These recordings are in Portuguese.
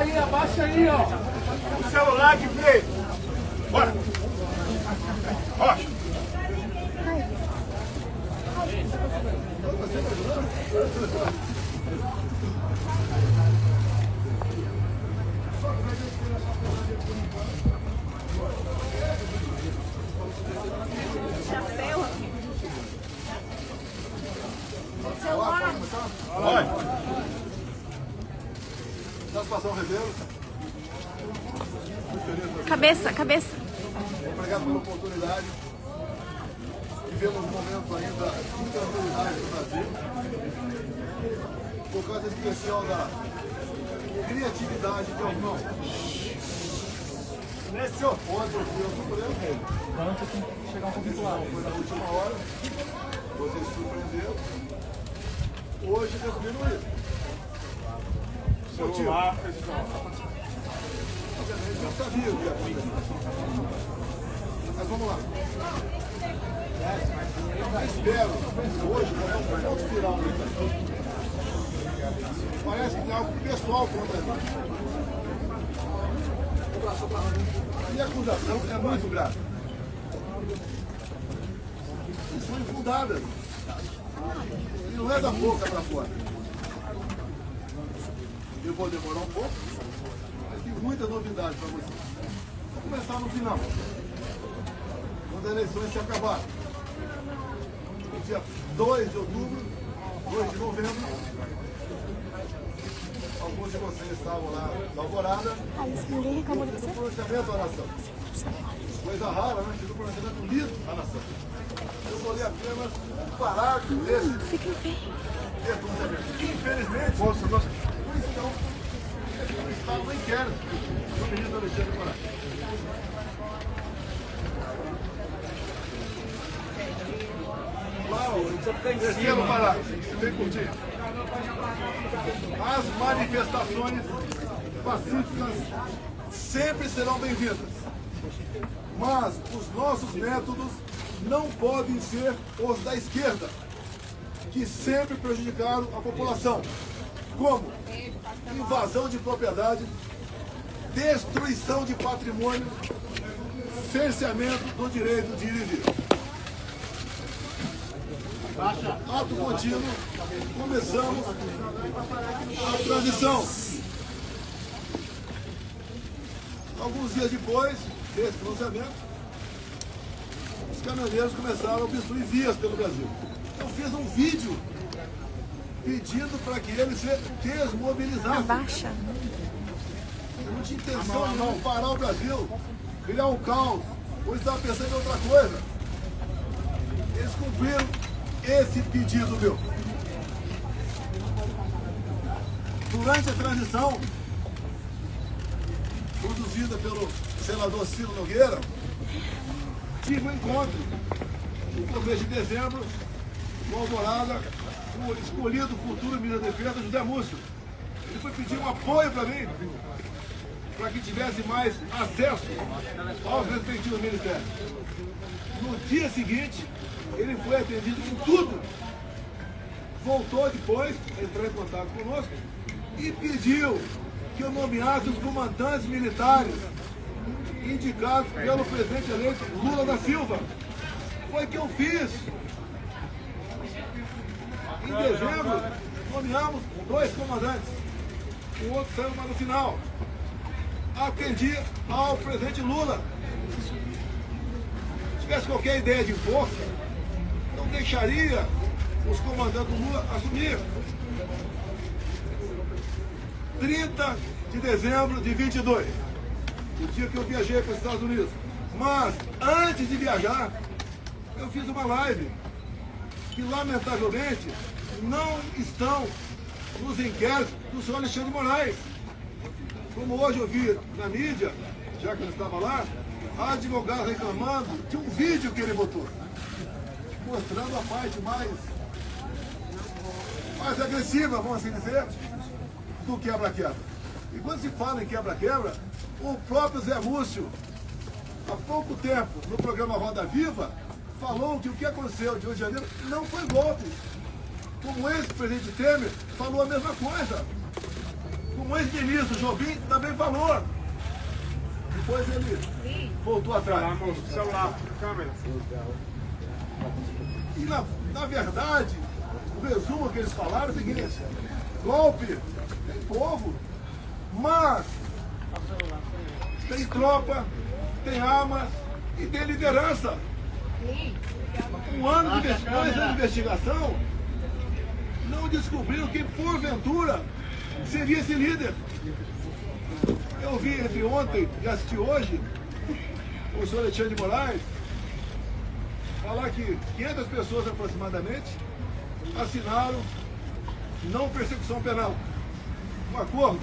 aí, abaixa aí, ó. O celular que fez. Bora. Rocha. Chapéu aqui. Celular. Vai. Satisfação, Rebelo. Cabeça, cabeça. Obrigado pela oportunidade. Vivemos um momento ainda de tranquilidade no Brasil. Por causa especial da criatividade de alguns. Nesse ontem eu fui ao Supremo. Vamos tem que chegar um pouquinho lá. Foi na última hora. Vocês surpreenderam. Hoje resumindo isso. Celular, Obviamente eu sabia o que ia acontecer. Mas vamos lá. Eu espero que hoje nós vamos para outro final. Parece que tem algo pessoal contra mim. E a acusação é muito grave. E são infundadas. E não é da boca para fora. Eu vou demorar um pouco, mas tem muita novidade para vocês. Vou começar no final. Quando as eleições se acabarem. No dia 2 de outubro, 2 de novembro, alguns de vocês estavam lá na Alvorada. Ninguém reclamou de Fiz você? um pronunciamento à nação. Coisa rara, né? Fiz um pronunciamento lido à nação. Eu vou ler apenas um parágrafo desse Fica em pé. pronunciamento. Infelizmente, por isso está no inquérito do ministro Alexandre Moraes. Terceiro parágrafo, bem curtinho. As manifestações pacíficas sempre serão bem-vindas, mas os nossos métodos não podem ser os da esquerda, que sempre prejudicaram a população, como invasão de propriedade, destruição de patrimônio, cerceamento do direito de ir e vir. Ato contínuo, começamos a transição. Alguns dias depois desse pronunciamento, os caminhoneiros começaram a obstruir vias pelo Brasil. Eu fiz um vídeo pedindo para que eles se desmobilizassem. Abaixa. Eu não tinha intenção de não parar o Brasil, criar um caos, ou estava pensando em outra coisa. Eles cumpriram esse pedido meu. Durante a transição, produzida pelo senador Ciro Nogueira, tive um encontro no começo de dezembro com Alvorada, com o escolhido futuro ministro da Defesa, José Múcio. Ele foi pedir um apoio para mim, para que tivesse mais acesso aos respectivos ministérios. No dia seguinte, ele foi atendido com tudo. Voltou depois, entrou em contato conosco e pediu que eu nomeasse os comandantes militares indicados pelo presidente eleito Lula da Silva. Foi o que eu fiz. Em dezembro, nomeamos 2 comandantes. O outro saiu mais no final. Atendi ao presidente Lula. Se tivesse qualquer ideia de força, não deixaria os comandantes do Lula assumir. 30 de dezembro de 22, o dia que eu viajei para os Estados Unidos. Mas, antes de viajar, eu fiz uma live que, lamentavelmente, não estão nos inquéritos do senhor Alexandre de Moraes. Como hoje eu vi na mídia, já que ele estava lá, a advogada reclamando de um vídeo que ele botou, mostrando a parte mais agressiva, vamos assim dizer, do quebra-quebra. E quando se fala em quebra-quebra, o próprio Zé Múcio, há pouco tempo, no programa Roda Viva, falou que o que aconteceu de 8 de janeiro não foi golpe. Como o ex-presidente Temer falou a mesma coisa. Como o ex-ministro Jobim também falou. Depois ele voltou atrás. Celular, câmera. E na verdade, o resumo que eles falaram é o seguinte: golpe tem povo, mas tem tropa, tem armas e tem liderança. Um ano de investigação, não descobriram quem porventura seria esse líder. Eu vi entre ontem e assisti hoje o senhor Alexandre de Moraes falar que 500 pessoas aproximadamente assinaram não persecução penal, um acordo.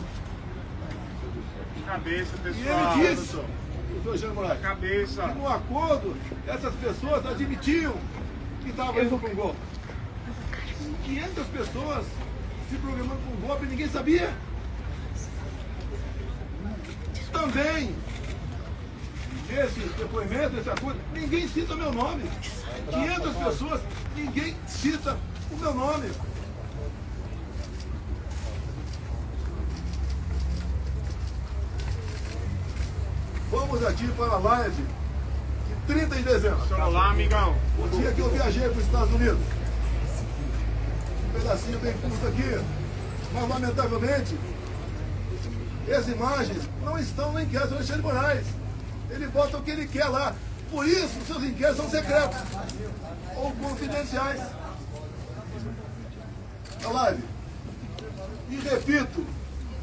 Cabeça, E pessoal. ele disse, o senhor Alexandre de Moraes, Cabeça. que no acordo essas pessoas admitiam que estavam indo para um golpe. 500 pessoas se programando para um golpe e ninguém sabia. Também, esse depoimento, esse acordo, ninguém cita o meu nome. 500 pessoas, ninguém cita o meu nome. Vamos aqui para a live de 30 de dezembro. Celular, amigão. O dia que eu viajei para os Estados Unidos. Um pedacinho bem curto aqui. Mas, lamentavelmente, as imagens não estão no inquérito do Alexandre de Moraes. Ele bota o que ele quer lá. Por isso, seus inquéritos são secretos ou confidenciais. A live. E repito,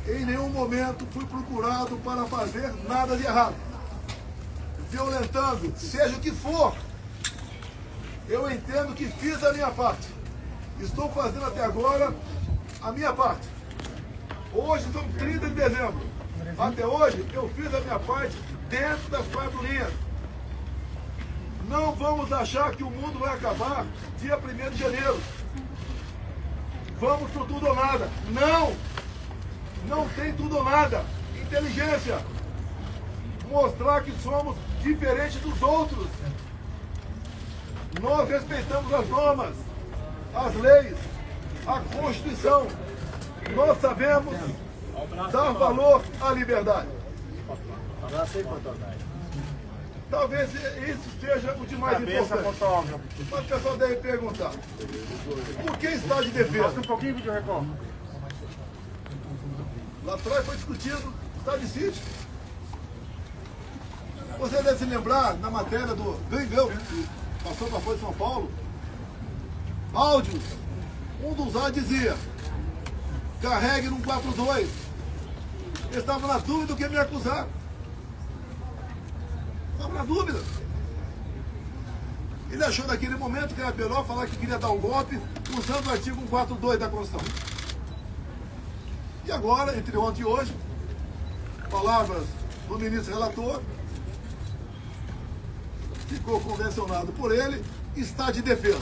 em nenhum momento fui procurado para fazer nada de errado. Violentando, seja o que for. Eu entendo que fiz a minha parte. Estou fazendo até agora a minha parte. Hoje são 30 de dezembro. Até hoje eu fiz a minha parte dentro das 4 linhas. Não vamos achar que o mundo vai acabar dia 1º de janeiro. Vamos por tudo ou nada. Não! Não tem tudo ou nada. Inteligência. Mostrar que somos diferentes dos outros. Nós respeitamos as normas, as leis, a Constituição. Nós sabemos dar valor à liberdade. Talvez isso seja o de mais Cabeça, importante. fotógrafo. Mas o pessoal deve perguntar: por que está de defesa? Mostra um pouquinho, vídeo Record. Lá atrás foi discutido estado de sítio. Você deve se lembrar, na matéria do Gringão, que passou para a Folha de São Paulo, áudios. Um dos áudios dizia: carregue no 42. Eles estavam na dúvida do que me acusar. Estavam na dúvida. Ele achou naquele momento que era melhor falar que queria dar um golpe usando o artigo 142 da Constituição. E agora, entre ontem e hoje, palavras do ministro relator, ficou convencionado por ele, está de defesa.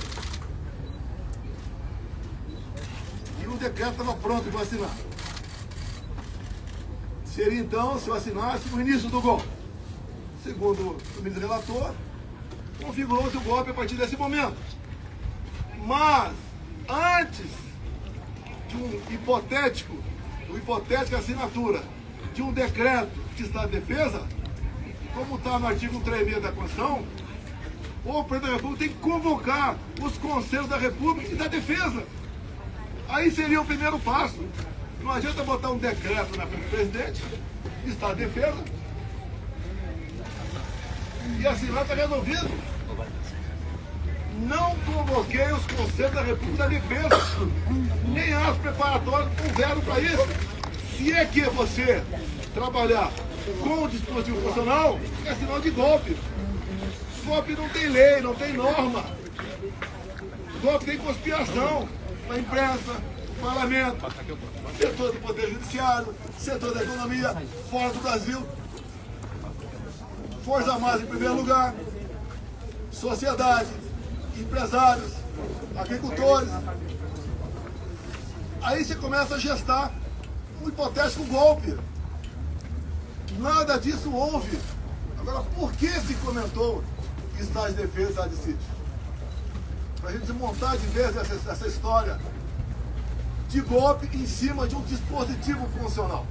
E o decreto estava pronto para assinar. Seria então, se eu assinasse, o início do golpe. Segundo o ministro relator, configurou-se o golpe a partir desse momento. Mas, antes de hipotética assinatura de um decreto de estado de defesa, como está no artigo 136 da Constituição, o presidente da República tem que convocar os conselhos da República e da Defesa. Aí seria o primeiro passo. Não adianta botar um decreto na frente do presidente, estado de defesa, e assinar está resolvido. Não convoquei os conselhos da República e da Defesa. Nem as preparatórias houveram para isso. Se é que você trabalhar com o dispositivo constitucional, é sinal de golpe. Golpe não tem lei, não tem norma. Golpe tem conspiração na imprensa, no parlamento, setor do poder judiciário, setor da economia, fora do Brasil. Forças Armadas em primeiro lugar, sociedade, empresários, agricultores. Aí você começa a gestar um hipotético golpe. Nada disso houve. Agora, por que se comentou estado de defesa e estado de sítio? Para a gente desmontar de vez essa história de golpe em cima de um dispositivo funcional.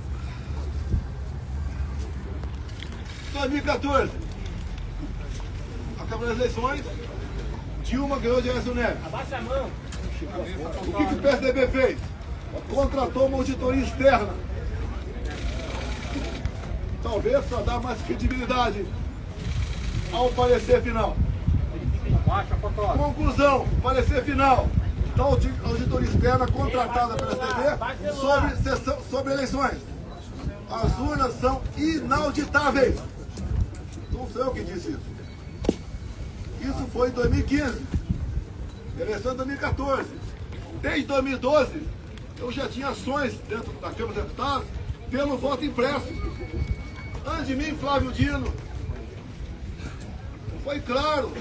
2014, acabou as eleições, Dilma ganhou de Aécio Neves. Abaixa a mão. O que o PSDB fez? Contratou uma auditoria externa. Talvez para dar mais credibilidade ao parecer final. Baixa a foto. Conclusão, parecer final da auditoria externa contratada pela STB sobre eleições. As urnas são inauditáveis. Não sei o que disse isso. Isso foi em 2015. Eleição em 2014. Desde 2012, eu já tinha ações dentro da Câmara dos Deputados pelo voto impresso. Antes de mim, Flávio Dino foi claro,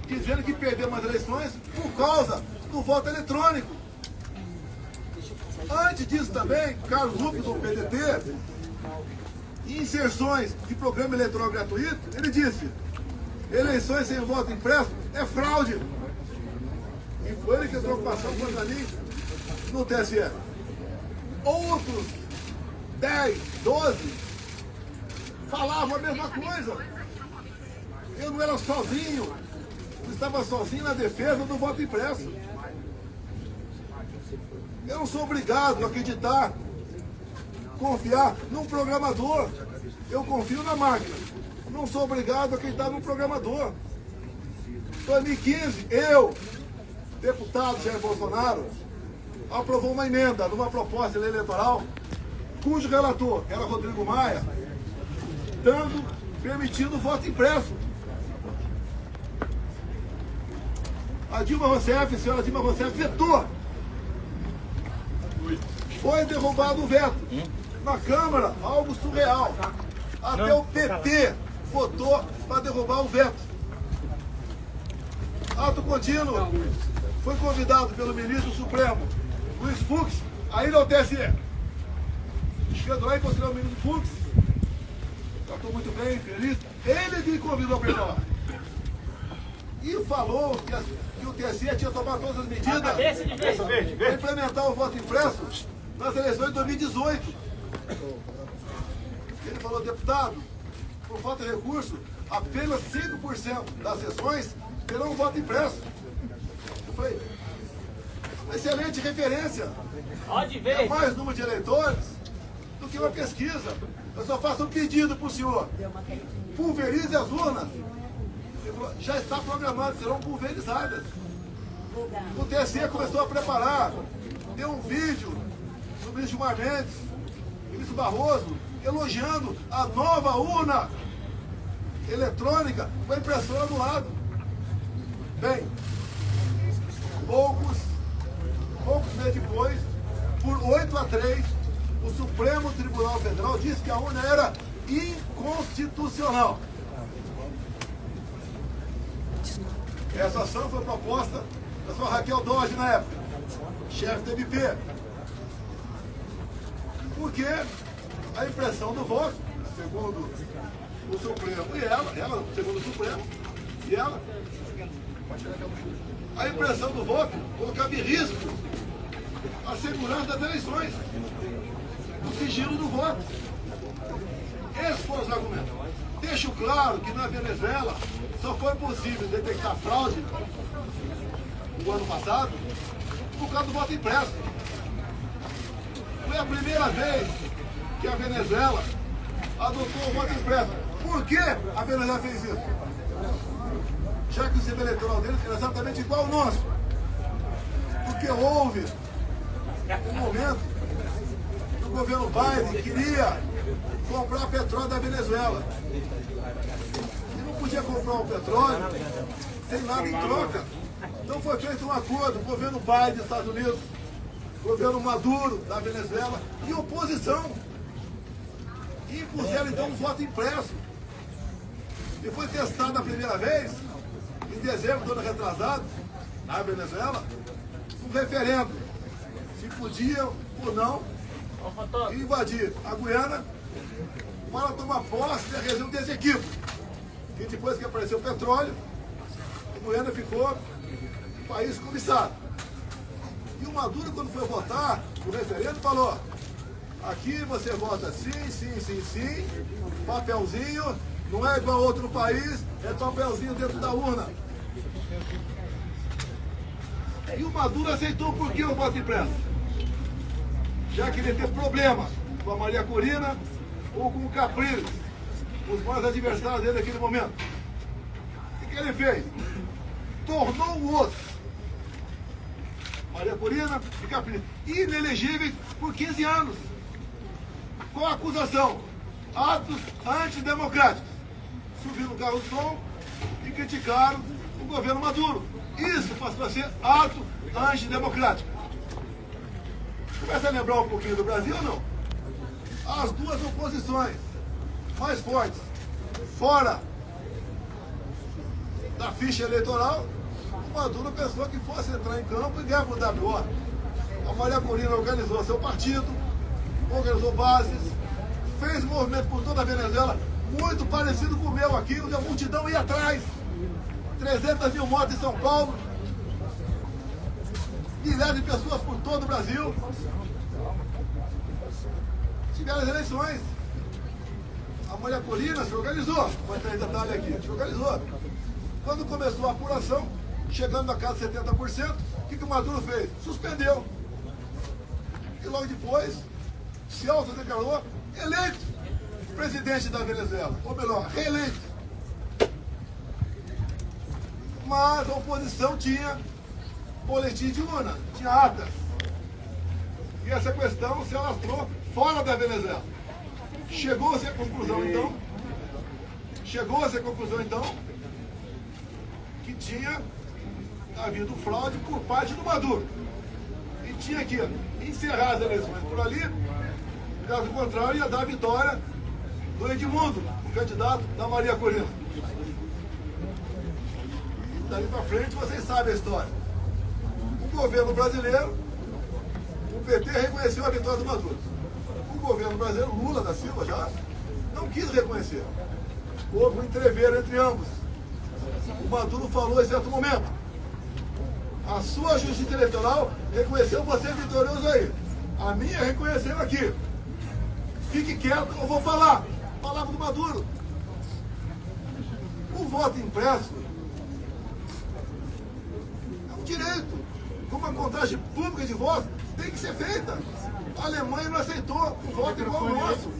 dizendo que perdeu as eleições por causa do voto eletrônico. Antes disso também, Carlos Lupe, do PDT, em inserções de programa eletrônico gratuito, ele disse: eleições sem voto impresso é fraude. E foi ele que entrou com ação contra mim no TSE. Outros 10, 12 falavam a mesma coisa. Eu não era sozinho, eu estava sozinho na defesa do voto impresso. Eu não sou obrigado a acreditar, confiar num programador. Eu confio na máquina. Não sou obrigado a acreditar num programador. Em 2015, eu, deputado Jair Bolsonaro, aprovou uma emenda numa proposta de lei eleitoral, cujo relator era Rodrigo Maia, permitindo o voto impresso. A Dilma Rousseff, a senhora Dilma Rousseff, vetou. Foi derrubado o veto. Na Câmara, algo surreal. Até o PT votou para derrubar o veto. Ato contínuo. Foi convidado pelo ministro Supremo, Luiz Fux, a ir ao TSE. Chegando lá e encontrei o ministro Fux. Tratou muito bem, feliz. Ele me convidou para ir lá. E falou que o TSE tinha tomado todas as medidas para implementar o voto impresso nas eleições de 2018. Ele falou: deputado, por falta de recurso, apenas 5% das sessões terão voto impresso. Eu falei: excelente referência. Pode ver. É mais número de eleitores do que uma pesquisa. Eu só faço um pedido para o senhor: pulverize as urnas. Ele falou: já está programado, serão pulverizadas. O TSE começou a preparar. Deu um vídeo do ministro Gilmar Mendes, ministro Barroso, elogiando a nova urna eletrônica com a impressora do lado. Bem, poucos meses depois, por 8-3, o Supremo Tribunal Federal disse que a urna era inconstitucional. Essa ação foi proposta da sua Raquel Dodge na época, chefe do MP. Porque a impressão do voto, segundo o Supremo e ela, segundo o Supremo, e ela, a impressão do voto colocava em risco a segurança das eleições, o sigilo do voto. Esses foram os argumentos. Deixo claro que na Venezuela só foi possível detectar fraude no ano passado por causa do voto impresso. Foi a primeira vez que a Venezuela adotou o voto impresso. Por que a Venezuela fez isso? Já que o sistema eleitoral deles era exatamente igual ao nosso. Porque houve um momento que o governo Biden queria comprar petróleo da Venezuela. E não podia comprar o petróleo sem nada em troca. Então foi feito um acordo, o governo Biden dos Estados Unidos, o governo Maduro da Venezuela e oposição. E impuseram então um voto impresso. E foi testado a primeira vez, em dezembro do ano retrasado, na Venezuela, um referendo. Se podiam ou não invadir a Guiana para tomar posse da região desse equipe. E depois que apareceu o petróleo, a Guiana ficou um país cobiçado. E o Maduro, quando foi votar, o referendo falou, aqui você vota sim, sim, sim, sim, papelzinho, não é igual outro país, é papelzinho dentro da urna. E o Maduro aceitou por que o voto impresso? Já que ele teve problema com a Maria Corina ou com o Capriles, os maiores adversários dele naquele momento. O que ele fez? Tornou o outro, Maria Corina e Capriles, inelegíveis por 15 anos. Com a acusação, atos antidemocráticos. Subiram no carro do som e criticaram o governo Maduro. Isso passou a ser ato antidemocrático. Começa a lembrar um pouquinho do Brasil ou não? As duas oposições mais fortes, fora da ficha eleitoral, o Maduro pensou que fosse entrar em campo e ganhar por WO. A Maria Corina organizou seu partido, organizou bases, fez movimento por toda a Venezuela, muito parecido com o meu aqui, onde a multidão ia atrás. 300 mil mortes em São Paulo, milhares de pessoas por todo o Brasil. Tiveram as eleições. A Maria Corina se organizou, vou entrar em detalhe aqui, se organizou. Quando começou a apuração, chegando na casa de 70%, o que o Maduro fez? Suspendeu. E logo depois, se autodeclarou eleito presidente da Venezuela, ou melhor, reeleito. Mas a oposição tinha boletim de urna, tinha atas. E essa questão se alastrou fora da Venezuela. Chegou-se à conclusão, então, que tinha havido fraude por parte do Maduro. E tinha que encerrar as eleições por ali, caso contrário, ia dar a vitória do Edmundo, o candidato da Maria Corina. E daí para frente vocês sabem a história. O governo brasileiro, o PT reconheceu a vitória do Maduro. O governo brasileiro, Lula da Silva já, não quis reconhecer. Houve um entreveiro entre ambos. O Maduro falou em certo momento, a sua justiça eleitoral reconheceu você vitorioso aí. A minha reconheceu aqui. Fique quieto, eu vou falar. Palavra do Maduro. O voto impresso é um direito. Como a contagem pública de votos tem que ser feita. A Alemanha não aceitou o voto igual ao nosso.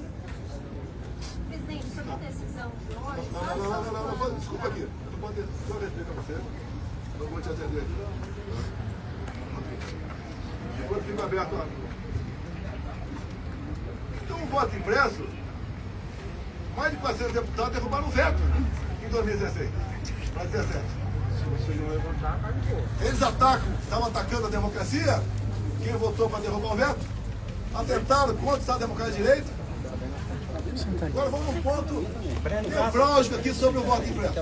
Presidente, sobre a decisão de hoje... Não, desculpa aqui. Eu não vou respeitar você. Não vou te atender. Depois fica aberto lá. Então, o voto impresso, mais de 400 deputados derrubaram o veto em 2016 para 2017. Se você não levantar, acabou. Eles estavam atacando a democracia, quem votou para derrubar o veto, atentaram contra o Estado Democrático de Direito. Agora vamos a um ponto nevrálgico aqui sobre o voto impresso.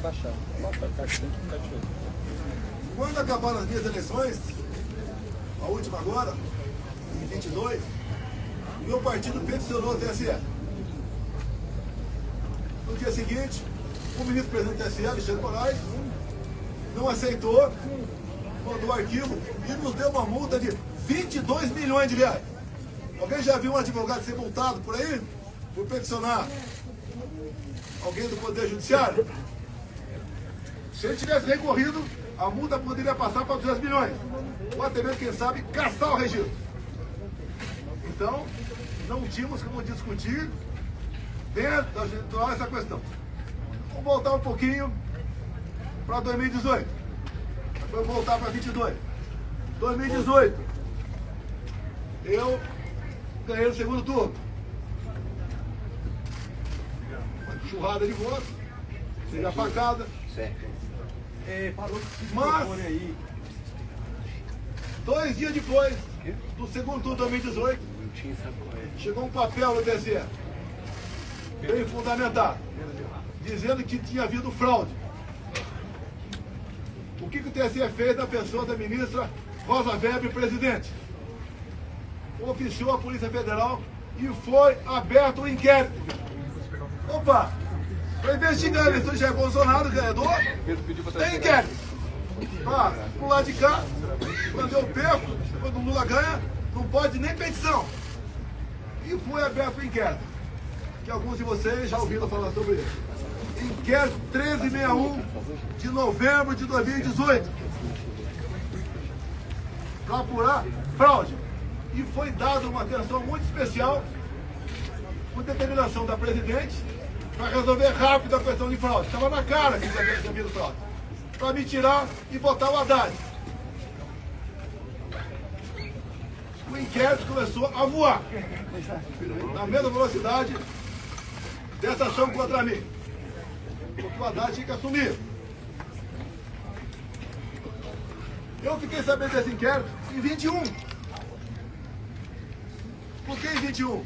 Quando acabaram as minhas eleições, a última agora, em 22, o meu partido peticionou o TSE. No dia seguinte, o ministro-presidente do TSE, Alexandre Moraes, não aceitou, mandou o arquivo e nos deu uma multa de 22 milhões de reais. Alguém já viu um advogado ser multado por aí? Por peticionar alguém do Poder Judiciário? Se ele tivesse recorrido, a multa poderia passar para 200 milhões. Ou até mesmo, quem sabe, caçar o registro. Então, não tínhamos como discutir dentro da eleitoral essa questão. Vamos voltar um pouquinho para 2018. Vamos voltar para 22. 2018. Eu ganhei o segundo turno. Uma churrada de votos, seja facada. Mas, 2 dias depois do segundo turno de 2018, chegou um papel no TSE, bem fundamentado, dizendo que tinha havido fraude. O que o TSE fez na pessoa da ministra Rosa Weber, presidente? Oficiou a Polícia Federal e foi aberto um inquérito. Opa! Para investigar a eleição de Jair Bolsonaro, ganhador, tem inquérito. para pular de cá, quando eu perco, quando o Lula ganha, não pode nem petição. E foi aberto o inquérito, que alguns de vocês já ouviram falar sobre ele. Inquérito 1361 de novembro de 2018, para apurar fraude. E foi dada uma atenção muito especial, por determinação da presidente, para resolver rápido a questão de fraude. Estava na cara que tinha havido fraude. Para me tirar e botar o Haddad. O inquérito começou a voar, na mesma velocidade dessa ação contra mim. Porque o Haddad tinha que assumir. Eu fiquei sabendo desse inquérito em 21. Por que em 21?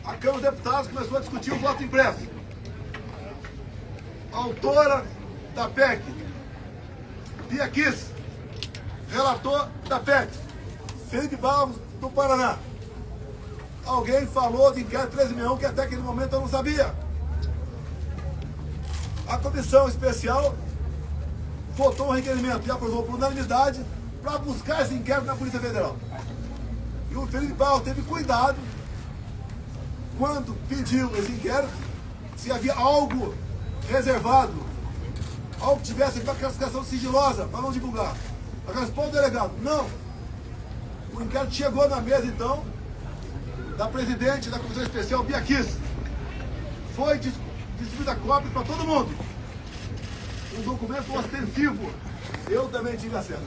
A Câmara dos Deputados começou a discutir o voto impresso. A autora da PEC, Bia Kicis, relator da PEC, Felipe Barros, do Paraná. Alguém falou de inquérito 1361 que até aquele momento eu não sabia. A comissão especial votou um requerimento e aprovou por unanimidade para buscar esse inquérito na Polícia Federal. E o Felipe Barros teve cuidado, quando pediu esse inquérito, se havia algo reservado, algo que tivesse uma classificação sigilosa para não divulgar. A resposta do delegado, não. O inquérito chegou na mesa, então, da presidente da Comissão Especial, Bia Kicis. Foi distribuída cópia para todo mundo. Um documento ostensivo. Eu também tive acesso.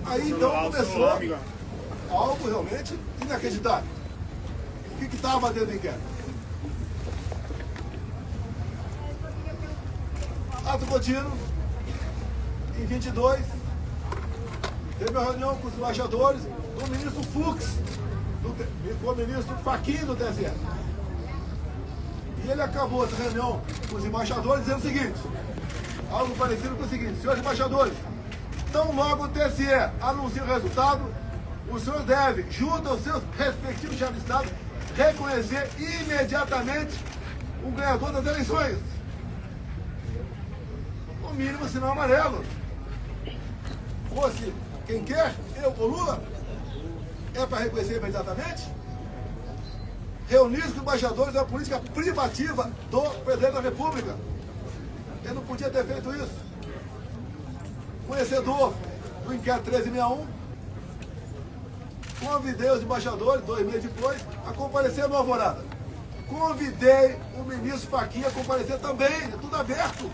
Aí, então, começou algo realmente inacreditável. O que estava dentro do inquérito? Ato contínuo, em 22, teve uma reunião com os embaixadores do ministro Fux, com o ministro Fachin do TSE. E ele acabou essa reunião com os embaixadores dizendo o seguinte, algo parecido com o seguinte: senhores embaixadores, tão logo o TSE anuncia o resultado, o senhor deve, junto aos seus respectivos chefes de Estado, reconhecer imediatamente o ganhador das eleições. No mínimo, sinal amarelo. Fosse quem quer, eu ou Lula, é para reconhecer imediatamente? Reunir os embaixadores é uma política privativa do presidente da República. Ele não podia ter feito isso. Conhecedor do inquérito 1361, convidei os embaixadores, 2 meses depois, a comparecer no Alvorada. Convidei o ministro Fachin a comparecer também, tudo aberto,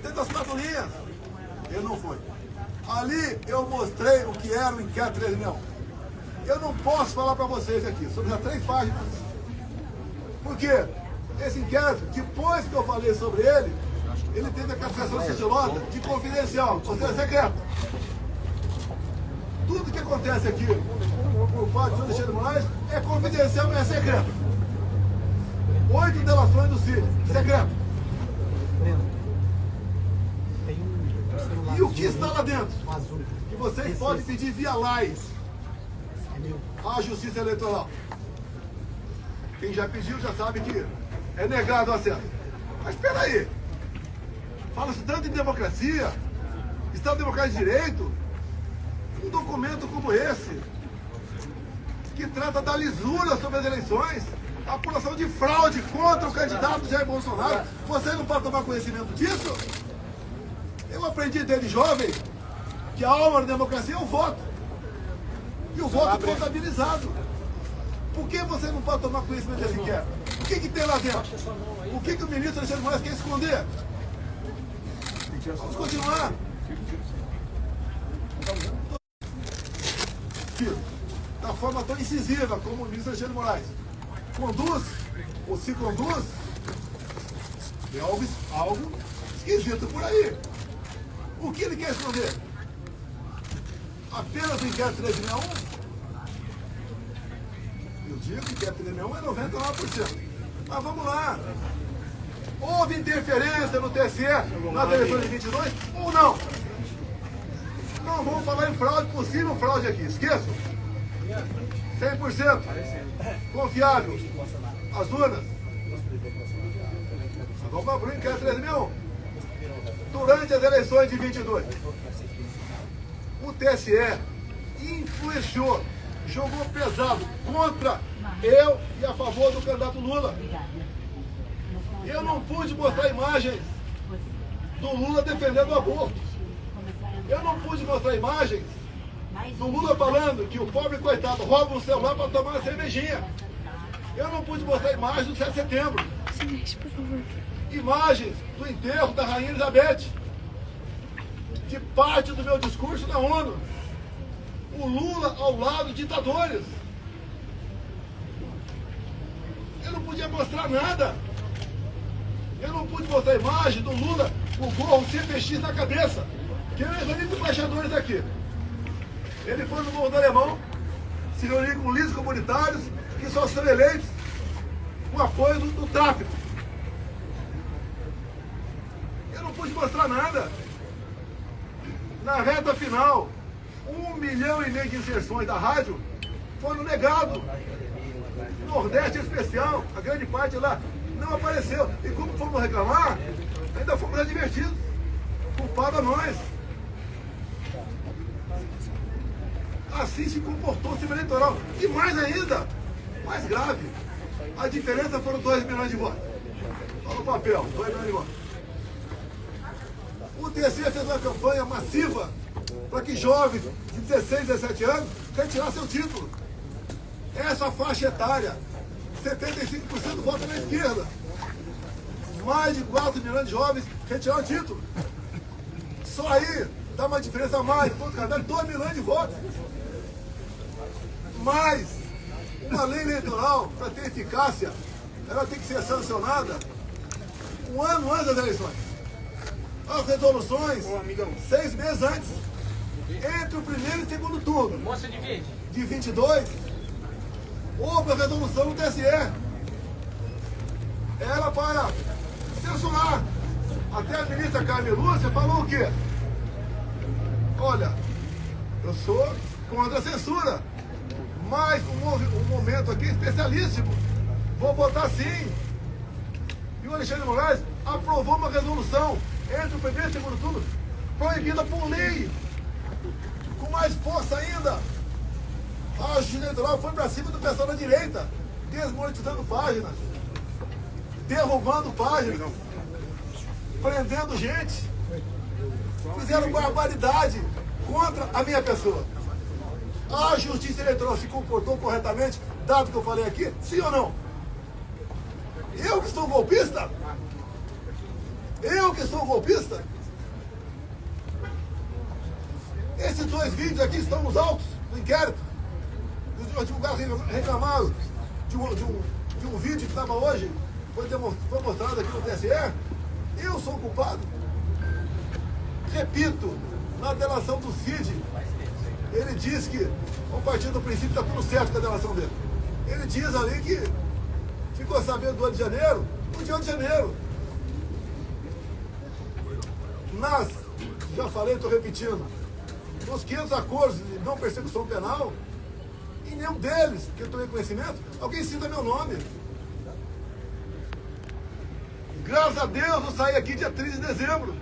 dentro das 4 linhas. Ele não foi. Ali eu mostrei o que era o inquérito 1361. Eu não posso falar para vocês aqui sobre as 3 páginas. Por quê? Esse inquérito, depois que eu falei sobre ele, ele teve a classificação sigilosa de confidencial, ou seja, secreto. Tudo que acontece aqui por parte do Alexandre de Moraes é confidencial e é secreto. 8 delações do Cid, secreto. E o que está lá dentro? Que vocês podem pedir via LAIS à Justiça Eleitoral. Quem já pediu já sabe que é negado o acesso. Mas espera aí. Fala-se tanto em democracia, Estado Democrático de Direito, um documento como esse, que trata da lisura sobre as eleições, a apuração de fraude contra o candidato Jair Bolsonaro, você não pode tomar conhecimento disso? Eu aprendi desde jovem que a alma da democracia é o voto. E o voto contabilizado. Por que você não pode tomar conhecimento desse inquérito? O que tem lá dentro? O que o ministro Alexandre de Moraes quer esconder? Vamos continuar. Da forma tão incisiva como o ministro Alexandre de Moraes conduz, ou se conduz, tem algo esquisito por aí. O que ele quer esconder? Apenas o inquérito 1361? Eu digo que o inquérito 1361 é 99%. Mas vamos lá. Houve interferência no TSE nas eleições de 22 ou não? Não vamos falar em fraude, possível fraude aqui. Esqueçam. 100% confiável. As urnas. Vamos abrir o inquérito 1361. durante as eleições de 22. O TSE influenciou, jogou pesado contra eu e a favor do candidato Lula. Eu não pude mostrar imagens do Lula defendendo o aborto. Eu não pude mostrar imagens do Lula falando que o pobre coitado rouba um celular para tomar uma cervejinha. Eu não pude mostrar imagens do 7 de setembro. Silêncio, por favor. Imagens do enterro da Rainha Elizabeth. De parte do meu discurso na ONU. O Lula ao lado de ditadores. Eu não podia mostrar nada. Eu não pude mostrar a imagem do Lula com o gorro CPX na cabeça. Que eu reuni com embaixadores aqui. Ele foi no Morro do Alemão, se reuniu com líderes comunitários que só são eleitos com apoio do tráfico. Eu não pude mostrar nada. Na reta final, 1,5 milhão de inserções da rádio foram negados. Nordeste especial, a grande parte lá, não apareceu. E como fomos reclamar, ainda fomos advertidos. Culpado a nós. Assim se comportou o sistema eleitoral. E mais ainda, mais grave, a diferença foram 2 milhões de votos. Olha o papel, 2 milhões de votos. O TSE fez uma campanha massiva para que jovens de 16, 17 anos retirassem seu título. Essa faixa etária, 75% vota na esquerda. Mais de 4 milhões de jovens retiraram o título. Só aí dá uma diferença a mais, por cada 2 milhões de votos. Mas uma lei eleitoral, para ter eficácia, ela tem que ser sancionada um ano antes das eleições. As resoluções, 6 meses antes, entre o primeiro e o segundo turno. Moça de 22, houve a resolução do TSE. Era para censurar. Até a ministra Carmen Lúcia falou o quê? Olha, eu sou contra a censura, mas um momento aqui especialíssimo. Vou votar sim. E o Alexandre de Moraes aprovou uma resolução entre o primeiro e o segundo turno, proibida por lei, com mais força ainda. A justiça eleitoral foi para cima do pessoal da direita, desmonetizando páginas, derrubando páginas, prendendo gente, fizeram barbaridade contra a minha pessoa. A justiça eleitoral se comportou corretamente, dado que eu falei aqui, sim ou não? Eu que sou golpista? Eu que sou golpista? Esses 2 vídeos aqui estão nos autos do inquérito. Os advogados reclamaram de um vídeo que estava hoje, foi mostrado aqui no TSE. Eu sou o culpado. Repito, na delação do Cid, ele diz que, a partir do princípio, está tudo certo com a delação dele. Ele diz ali que ficou sabendo do 8 de janeiro, no dia 8 de janeiro. Já falei, estou repetindo, nos 500 acordos de não persecução penal, em nenhum deles, que eu tomei conhecimento, alguém cita meu nome. Graças a Deus eu saí aqui dia 13 de dezembro,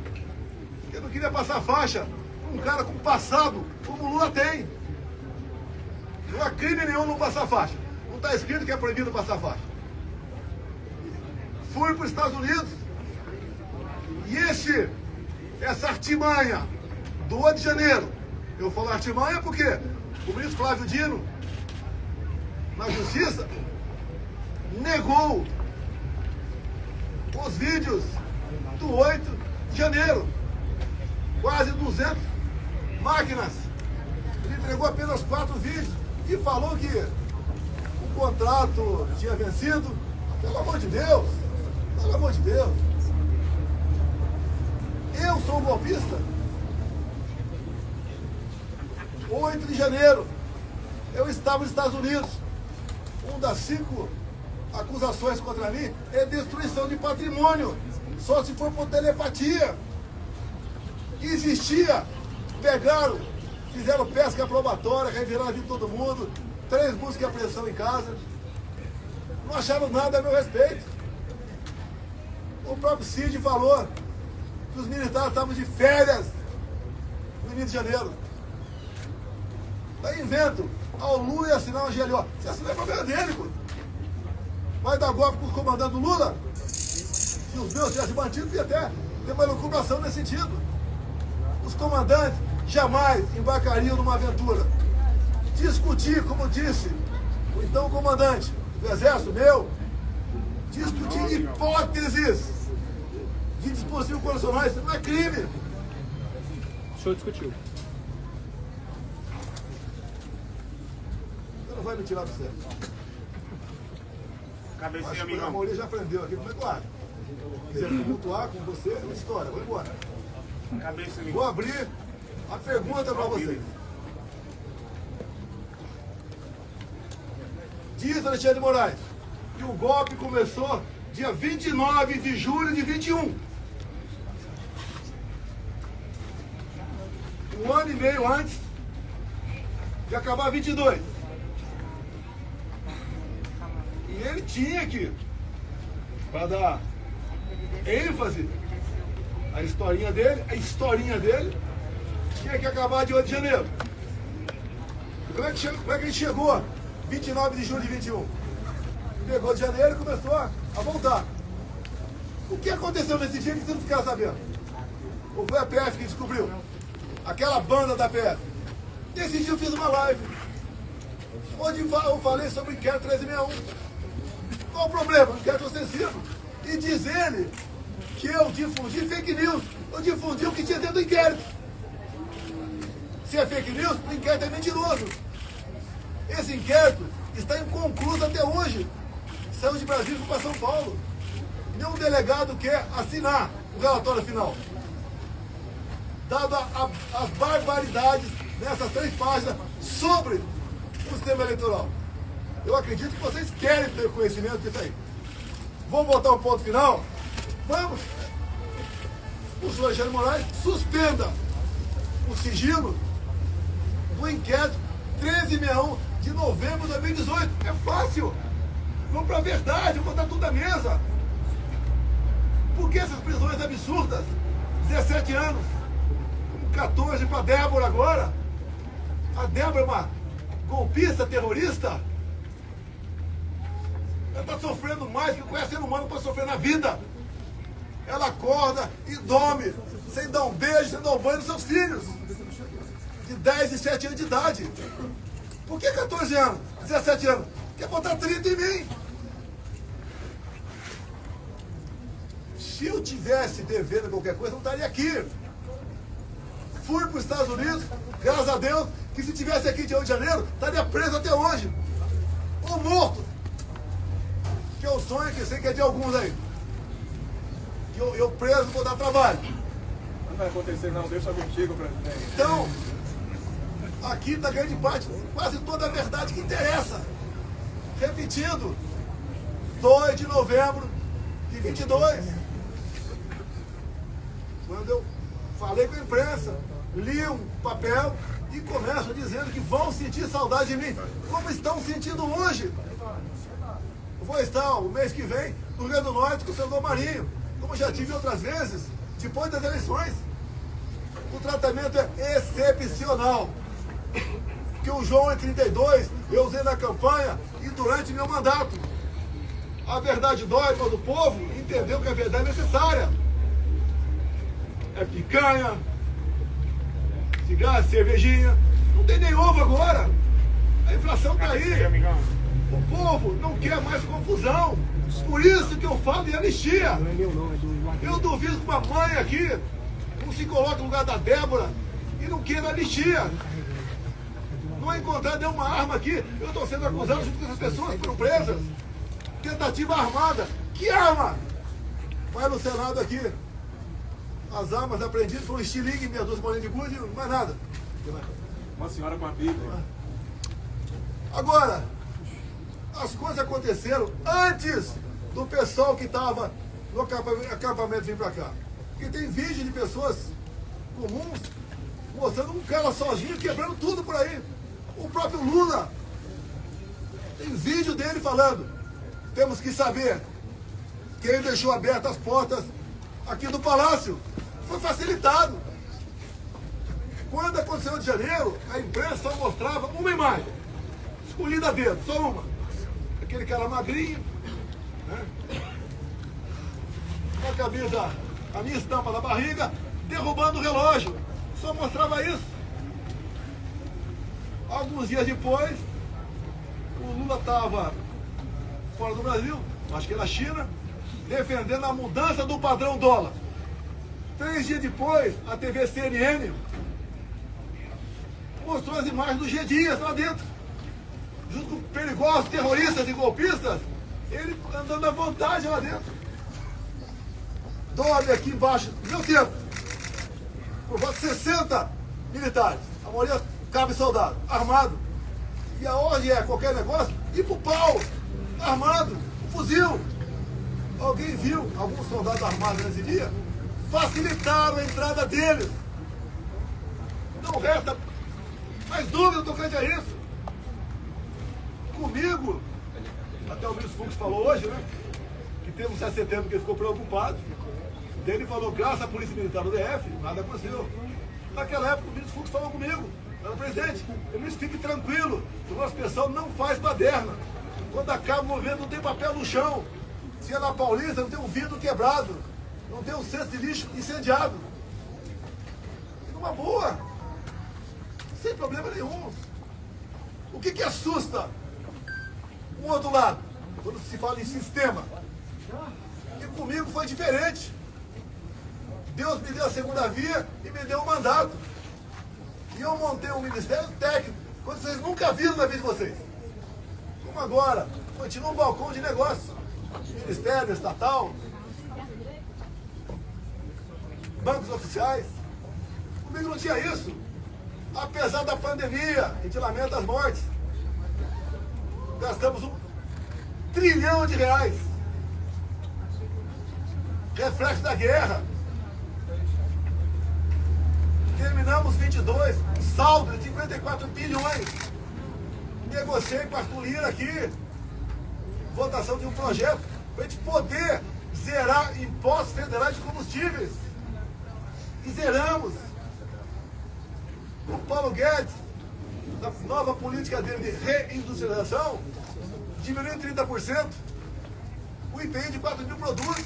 porque eu não queria passar faixa com um cara com passado, como o Lula tem. Não há crime nenhum não passar faixa. Não está escrito que é proibido passar faixa. Fui para os Estados Unidos e essa artimanha do 8 de janeiro, eu falo artimanha porque o ministro Flávio Dino, na justiça, negou os vídeos do 8 de janeiro. Quase 200 máquinas. Ele entregou apenas 4 vídeos e falou que o contrato tinha vencido. Pelo amor de Deus! Pelo amor de Deus! Eu sou um golpista? 8 de janeiro, eu estava nos Estados Unidos. Uma das 5 acusações contra mim é destruição de patrimônio, só se for por telepatia. Existia, pegaram, fizeram pesca probatória, reviraram a vida de todo mundo, 3 buscas de apreensão em casa, não acharam nada a meu respeito. O próprio Cid falou que os militares estavam de férias no Rio de Janeiro. Daí invento, o Lula ia assinar uma GLO. Se assinar é problema dele, pô. Vai dar golpe com os comandantes do Lula? Se os meus tivessem mantido, ia até ter uma elucubração nesse sentido. Os comandantes jamais embarcariam numa aventura. Discutir, como disse o então comandante do Exército meu, discutir hipóteses de dispositivos condicionais, isso não é crime. O senhor discutiu. Você não vai me tirar do sério. Cabecinha, Acho que o amigão. Amorim já aprendeu aqui como é que eu acho. Se quiser tumultuar com você, é uma história. Vou embora. Cabeça, Vou amigão. abrir a pergunta para vocês. Diz Alexandre de Moraes que o golpe começou dia 29 de julho de 21. Um ano e meio antes de acabar 22. E ele tinha que, para dar ênfase à historinha dele, tinha que acabar de 8 de janeiro. E como é que a gente chegou 29 de julho de 21? Pegou de janeiro e começou a voltar. O que aconteceu nesse dia que você não ficava sabendo? Ou foi a PF que descobriu? Aquela banda da PF. Nesse dia eu fiz uma live, onde eu falei sobre o inquérito 1361. Qual o problema? O inquérito ostensivo. E diz ele que eu difundi fake news. Eu difundi o que tinha dentro do inquérito. Se é fake news, o inquérito é mentiroso. Esse inquérito está inconcluso até hoje. Saiu de Brasília para São Paulo. Nenhum delegado quer assinar o relatório final. Dado as barbaridades nessas 3 páginas sobre o sistema eleitoral. Eu acredito que vocês querem ter conhecimento disso aí. Vamos botar um ponto final? Vamos! O senhor Alexandre de Moraes suspenda o sigilo do inquérito 1361 de novembro de 2018. É fácil! Vamos para a verdade, vamos botar tudo à mesa. Por que essas prisões absurdas? 17 anos, 14 para a Débora agora. A Débora é uma golpista, terrorista. Ela está sofrendo mais que qualquer ser humano pode sofrer na vida. Ela acorda e dorme, sem dar um beijo, sem dar um banho nos seus filhos. De 10 e 7 anos de idade. Por que 14 anos, 17 anos? Quer botar 30 em mim? Se eu tivesse devendo qualquer coisa, eu não estaria aqui. Fui para os Estados Unidos, graças a Deus, que se tivesse aqui de Rio de Janeiro, estaria preso até hoje. Ou morto. Que é o sonho que sei que é de alguns aí. Que eu preso vou dar trabalho. Não vai acontecer não, deixa contigo, presidente. Então, aqui está grande parte, quase toda a verdade que interessa. Repetindo, 2 de novembro de 22. Quando eu falei com a imprensa, li um papel e começo dizendo que vão sentir saudade de mim, como estão sentindo hoje. Eu vou estar o mês que vem no Rio Grande do Norte com o senador Marinho, como já tive outras vezes, depois das eleições. O tratamento é excepcional. Que o João em 32 eu usei na campanha e durante meu mandato. A verdade dói quando o povo entendeu que a verdade é necessária. É picanha, cigarro, cervejinha. Não tem nem ovo agora. A inflação está aí. Amigão. O povo não quer mais confusão. Por isso que eu falo em anistia. Eu duvido que uma mãe aqui não se coloque no lugar da Débora e não queira anistia. Não é encontrar nenhuma arma aqui. Eu estou sendo acusado junto com essas pessoas que foram presas. Tentativa armada. Que arma? Vai no Senado aqui. As armas apreendidas foram estilingue, minhas 2 bolinhas de gude, não mais nada. Uma senhora com a Bíblia. Agora, as coisas aconteceram antes do pessoal que estava no acampamento vir para cá. Porque tem vídeo de pessoas comuns mostrando um cara sozinho quebrando tudo por aí. O próprio Lula. Tem vídeo dele falando. Temos que saber quem deixou abertas as portas aqui do Palácio. Foi facilitado. Quando aconteceu de janeiro, a imprensa só mostrava uma imagem, escolhida a dedo, só uma. Aquele cara magrinho, né? Com a camisa, a minha estampa na barriga, derrubando o relógio. Só mostrava isso. Alguns dias depois, o Lula estava fora do Brasil, acho que era China, defendendo a mudança do padrão dólar. 3 dias depois, a TV CNN mostrou as imagens do G. Dias lá dentro, junto com perigosos terroristas e golpistas, ele andando à vontade lá dentro. Dobre aqui embaixo, meu tempo, por volta de 60 militares, a maioria cabe soldado, armado. E aonde é qualquer negócio, ir pro pau, armado, fuzil. Alguém viu alguns soldados armados nesse dia? Facilitaram a entrada deles. Não resta mais dúvida tocante a isso. Comigo, até o ministro Fux falou hoje, né? Que teve um 7 de setembro que ele ficou preocupado. Daí ele falou, graças à Polícia Militar do DF, nada aconteceu. Naquela época o ministro Fux falou comigo, era presidente, o ministro fique tranquilo, o nosso pessoal não faz baderna. Quando acaba o movimento não tem papel no chão. Se é na Paulista, não tem um vidro quebrado, não tem um cesto de lixo incendiado. Numa boa, sem problema nenhum. O que assusta um outro lado, quando se fala em sistema? E comigo foi diferente. Deus me deu a segunda via e me deu um mandato. E eu montei um ministério técnico, coisa que vocês nunca viram na vida de vocês. Como agora, continua um balcão de negócio. Ministério estatal, bancos oficiais. Comigo não tinha isso. Apesar da pandemia, a gente lamenta as mortes. Gastamos R$1 trilhão. Reflexo da guerra. Terminamos 22, saldo de 54 bilhões. Negociei com a Arthur Lira aqui, votação de um projeto, para a gente poder zerar impostos federais de combustíveis. E zeramos. O Paulo Guedes, na nova política dele de reindustrialização, diminuiu 30% o IPI de 4 mil produtos.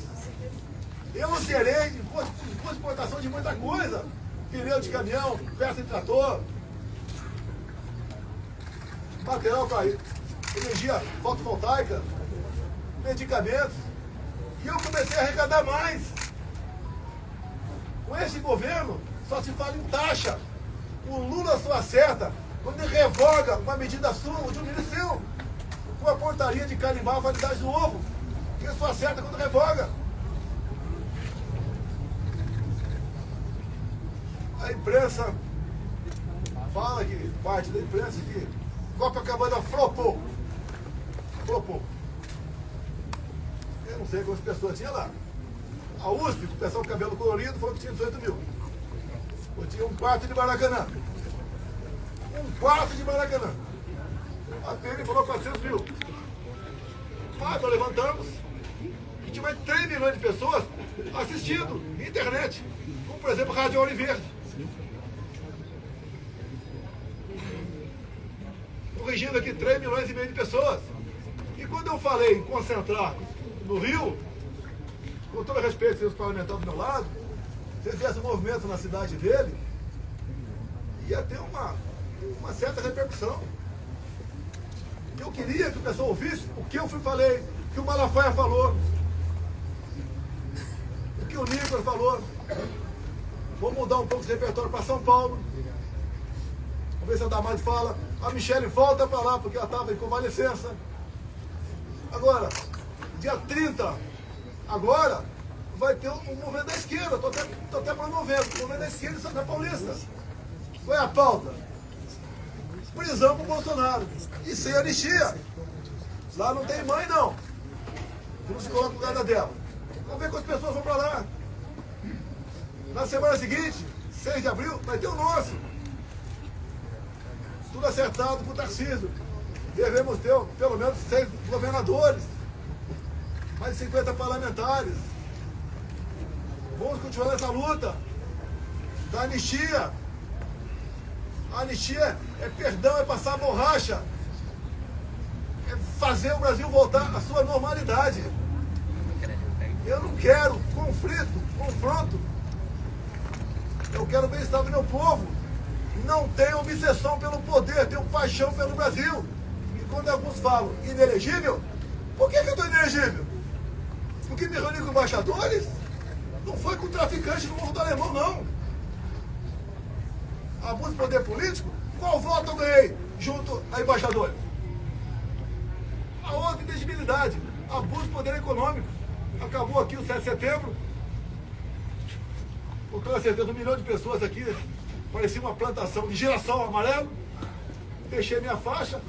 Eu zerei imposto de exportação de muita coisa. Pneu de caminhão, peça de trator, material para energia fotovoltaica, medicamentos. E eu comecei a arrecadar mais. Com esse governo, só se fala em taxa. O Lula só acerta quando ele revoga uma medida sua ou de um ministro seu, com a portaria de carimbar a validade do ovo. Ele só acerta quando revoga. A imprensa fala que, parte da imprensa, que Copacabana flopou. Flopou. Eu não sei quantas pessoas tinha lá. A USP, o pessoal com cabelo colorido, falou que tinha 18 mil. Eu tinha um quarto de Maracanã. Um quarto de Maracanã. A PM falou 400 mil. Mas nós levantamos e tinha mais 3 milhões de pessoas assistindo internet. Como, por exemplo, Rádio Ouro Verde. Corrigindo aqui 3 milhões e meio de pessoas. E quando eu falei em concentrar no Rio, com todo respeito aos parlamentares do meu lado, se ele fizesse um movimento na cidade dele, ia ter uma certa repercussão. Eu queria que o pessoal ouvisse o que eu falei, o que o Malafaia falou, o que o Nicolas falou. Vou mudar um pouco esse repertório para São Paulo. Vamos ver se a Damares fala. A Michele volta para lá, porque ela estava em convalescença. Agora, dia 30, agora, vai ter um movimento da esquerda. Estou até promovendo. O movimento da esquerda em Santa Paulista. Qual é a pauta? Prisão para o Bolsonaro. E sem anistia. Lá não tem mãe, não. Não se coloca no lugar dela. Vamos ver quantas pessoas vão para lá. Na semana seguinte, 6 de abril, vai ter o nosso. Tudo acertado com o Tarcísio. Devemos ter pelo menos 6 governadores, mais de 50 parlamentares. Vamos continuar nessa luta. da anistia. A anistia é perdão, é passar a borracha. É fazer o Brasil voltar à sua normalidade. Eu não quero conflito, confronto. Eu quero o bem-estar do meu povo. Não tenho obsessão pelo poder, tenho paixão pelo Brasil. E quando alguns falam inelegível, por que eu estou inelegível? Porque me reuni com embaixadores? Não foi com traficante no Morro do Alemão, não. Abuso de poder político? Qual voto eu ganhei junto a embaixadores? A outra inelegibilidade, abuso de poder econômico. Acabou aqui o 7 de setembro. Com toda certeza, 1 milhão de pessoas aqui. Parecia uma plantação de girassol amarelo. Deixei minha faixa.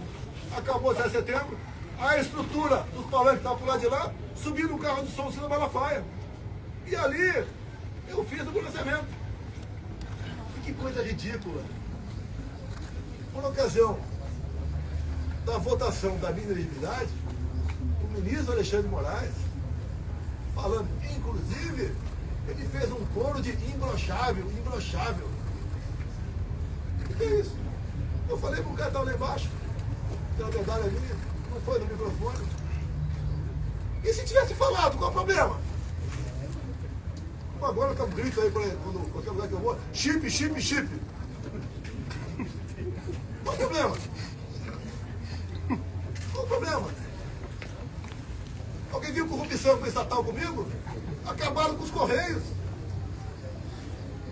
Acabou o 7 de setembro. A estrutura dos palanques que estavam por lá de lá, subi no carro de som Cida Malafaia. E ali eu fiz o pronunciamento. E que coisa ridícula. Por ocasião da votação da minha elegibilidade, o ministro Alexandre de Moraes, falando, inclusive, ele fez um coro de imbrochável, imbrochável. O que é isso? Eu falei para o cara que estava lá embaixo, tem uma medalha ali, não foi no microfone. E se tivesse falado, qual o problema? Agora está um grito aí, quando qualquer lugar que eu vou, chip, chip, chip. Qual o problema? Qual o problema? Alguém viu corrupção com estatal comigo? Acabaram com os Correios.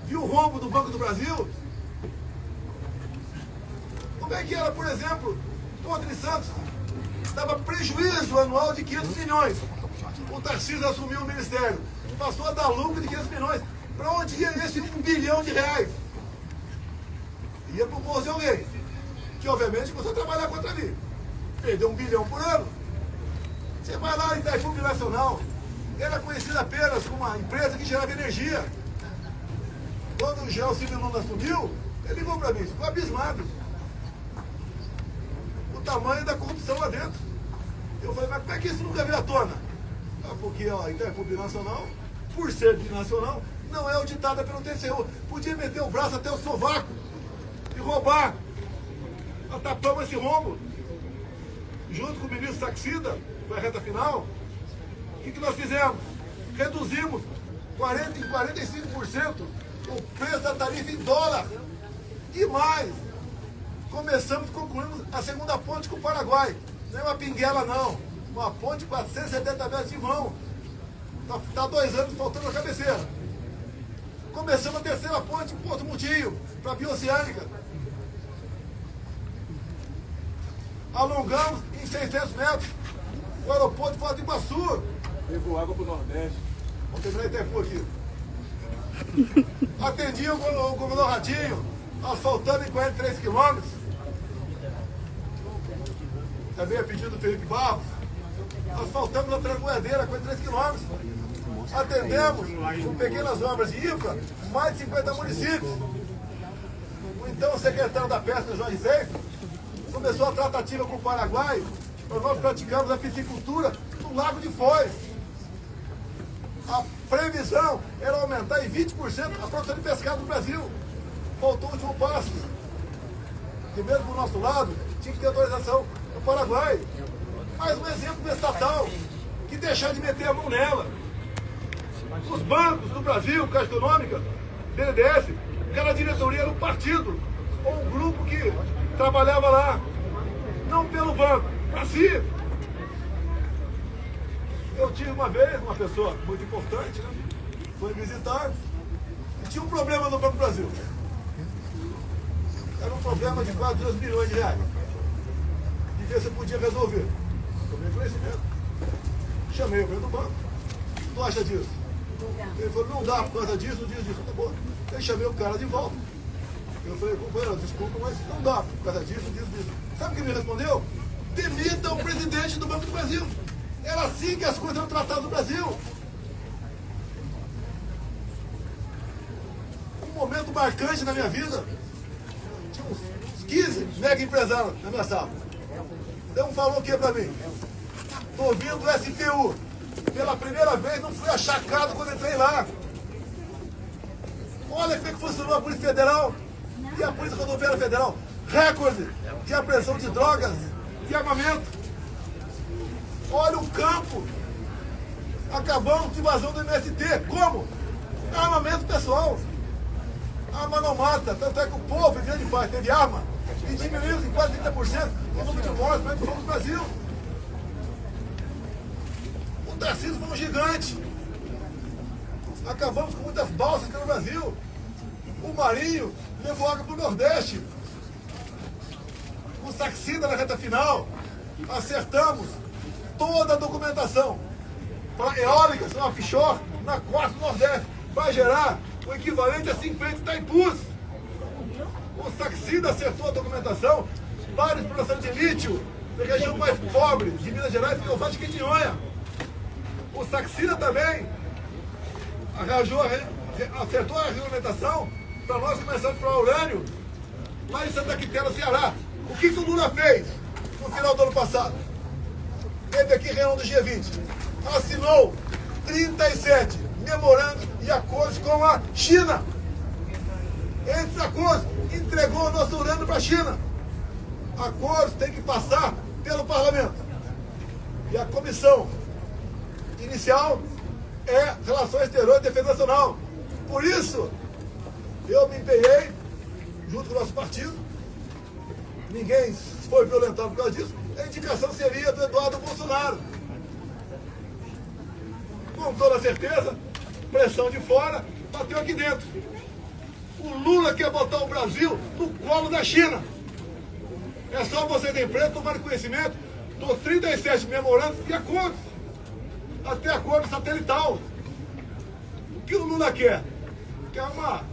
Viu o rombo do Banco do Brasil? Como é que era, por exemplo, Ponte de Santos? Dava prejuízo anual de 500 milhões. O Tarcísio assumiu o ministério. Passou a dar lucro de 500 milhões. Para onde ia esse 1 bilhão de reais? Ia para o bolso de alguém. Que obviamente começou a trabalhar contra mim. Perdeu 1 bilhão por ano. Você vai lá em Itaipu Binacional. Era conhecida apenas como uma empresa que gerava energia. Quando o Gelson Luna assumiu, ele ligou para mim, ficou abismado. O tamanho da corrupção lá dentro. Eu falei, mas como é que isso nunca veio à tona? Ah, porque ó, Itaipu Binacional, por ser binacional, não é auditada pelo TCU. Podia meter o braço até o sovaco e roubar. Nós tapamos esse rombo. Junto com o ministro Saxida, foi a reta final. O que nós fizemos? Reduzimos 40% em 45% o preço da tarifa em dólar. E mais, começamos, concluímos a segunda ponte com o Paraguai. Não é uma pinguela, não. Uma ponte de 470 metros de vão. Está 2 anos faltando a cabeceira. Começamos a terceira ponte em Porto Mutinho, para a Bioceânica. Alongamos em 600 metros o aeroporto de Foz do Iguaçu. Levou água para o Nordeste. Vamos terminar Itaipu aqui. Atendi o governador Ratinho, asfaltando em 43 quilômetros. Também a pedido do Felipe Barros. Asfaltamos a Trancoedeira, 43 quilômetros. Atendemos, com pequenas obras de infra, mais de 50 municípios. O então secretário da Pesca, Jorge Seifo, começou a tratativa com o Paraguai, para nós praticarmos a piscicultura no Lago de Foz. A previsão era aumentar em 20% a produção de pescado no Brasil. Faltou o último passo. E mesmo do nosso lado, tinha que ter autorização do Paraguai. Mais um exemplo do estatal, que deixar de meter a mão nela. Os bancos do Brasil, Caixa Econômica, BNDES, aquela diretoria era um partido, ou um grupo que trabalhava lá. Não pelo banco, para si. Eu tive uma vez uma pessoa muito importante, né? Foi me visitar e tinha um problema no Banco do Brasil. Era um problema de quase 2 milhões de reais. E ver se podia resolver. Tomei conhecimento. Chamei o meu do banco. O que tu acha disso? Ele falou, não dá por causa disso, disso. Tá bom. Eu chamei o cara de volta. Eu falei, companheiro, desculpa, mas não dá por causa disso. Sabe o que me respondeu? Demita o presidente do Banco do Brasil. Era assim que as coisas eram tratadas no Brasil. Um momento marcante na minha vida. Tinha uns 15 mega empresários na minha sala. Então falou o que pra mim? Estou vindo do STU. Pela primeira vez não fui achacado quando entrei lá. Olha como é que funcionou a Polícia Federal e a Polícia Rodoviária Federal. Recorde de apreensão de drogas e armamento. Olha o campo. Acabamos de invasão do MST. Como? Armamento pessoal. Arma não mata. Tanto é que o povo, em grande parte, teve arma e diminuiu em quase 30% o número de mortes para o Brasil. O Tarcísio foi um gigante. Acabamos com muitas balsas pelo Brasil. O Marinho levou água para o Nordeste. O Saxida na reta final. Acertamos toda a documentação para eólicas, offshore, na costa do Nordeste, para gerar o equivalente a 50 Itaipus. O Saxida acertou a documentação para a exploração de lítio na região mais pobre de Minas Gerais, que é o Vale de Quitinhonha. O Saxida também acertou a regulamentação para nós começarmos a explorar urânio lá em Santa Quitéria, Ceará. O que o Lula fez no final do ano passado? Teve aqui reunião do G20. Assinou 37 memorandos e acordos com a China. Entre acordos, entregou o nosso urânio para a China. Acordos têm que passar pelo parlamento. E a comissão inicial é Relações Exteriores e Defesa Nacional. Por isso, eu me empenhei, junto com o nosso partido, ninguém foi violentado por causa disso, a indicação seria do Eduardo Bolsonaro. Com toda certeza, pressão de fora, bateu aqui dentro. O Lula quer botar o Brasil no colo da China. É só vocês da imprensa tomarem conhecimento dos 37 memorandos e acordos. Até acordo satelital. O que o Lula quer? Quer uma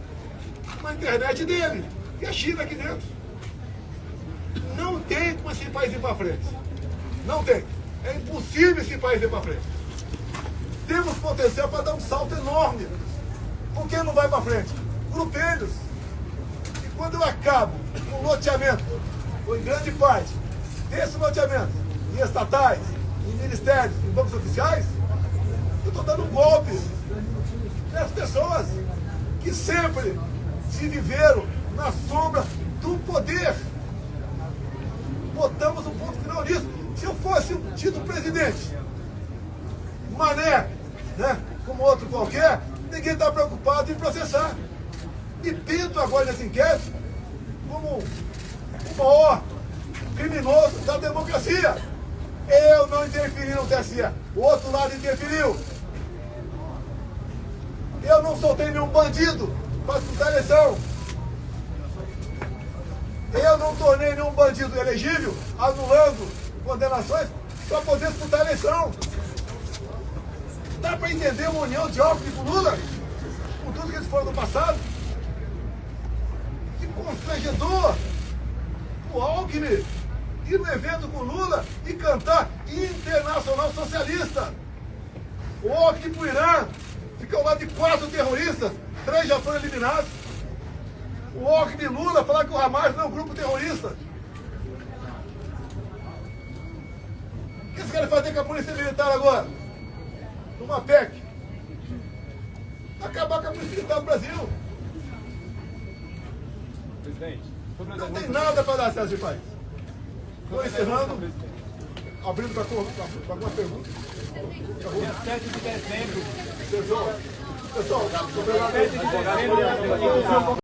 internet dele. E a China aqui dentro. Não tem como esse país ir para frente. Não tem. É impossível esse país ir para frente. Temos potencial para dar um salto enorme. Por que não vai para frente? Grupelhos. E quando eu acabo com loteamento, ou em grande parte desse loteamento, em estatais, em ministérios, em bancos oficiais, eu estou dando um golpe nessas pessoas que sempre se viveram na sombra do poder. Botamos um ponto final nisso. Se eu fosse um tido presidente, Mané, né, como outro qualquer, ninguém está preocupado em processar. E pinto agora nesse inquérito como o maior criminoso da democracia. Eu não interferi no TSE, o outro lado interferiu. Eu não soltei nenhum bandido para disputar a eleição. Eu não tornei nenhum bandido elegível, anulando condenações para poder disputar a eleição. Dá para entender uma união de Alckmin com Lula? Com tudo que eles foram no passado? Que constrangedor! O Alckmin ir no evento com Lula e cantar Internacional Socialista. O Alckmin para o Irã fica ao lado de 4 terroristas, 3 já foram eliminados. O Alckmin e Lula falar que o Hamas não é um grupo terrorista. O que eles querem fazer com a polícia militar agora? Numa PEC. Acabar com a polícia militar do Brasil. Presidente, Não tem nada para dar acesso de país. Estou encerrando, abrindo para algumas perguntas. dia 7 de dezembro. Pessoal, obrigado.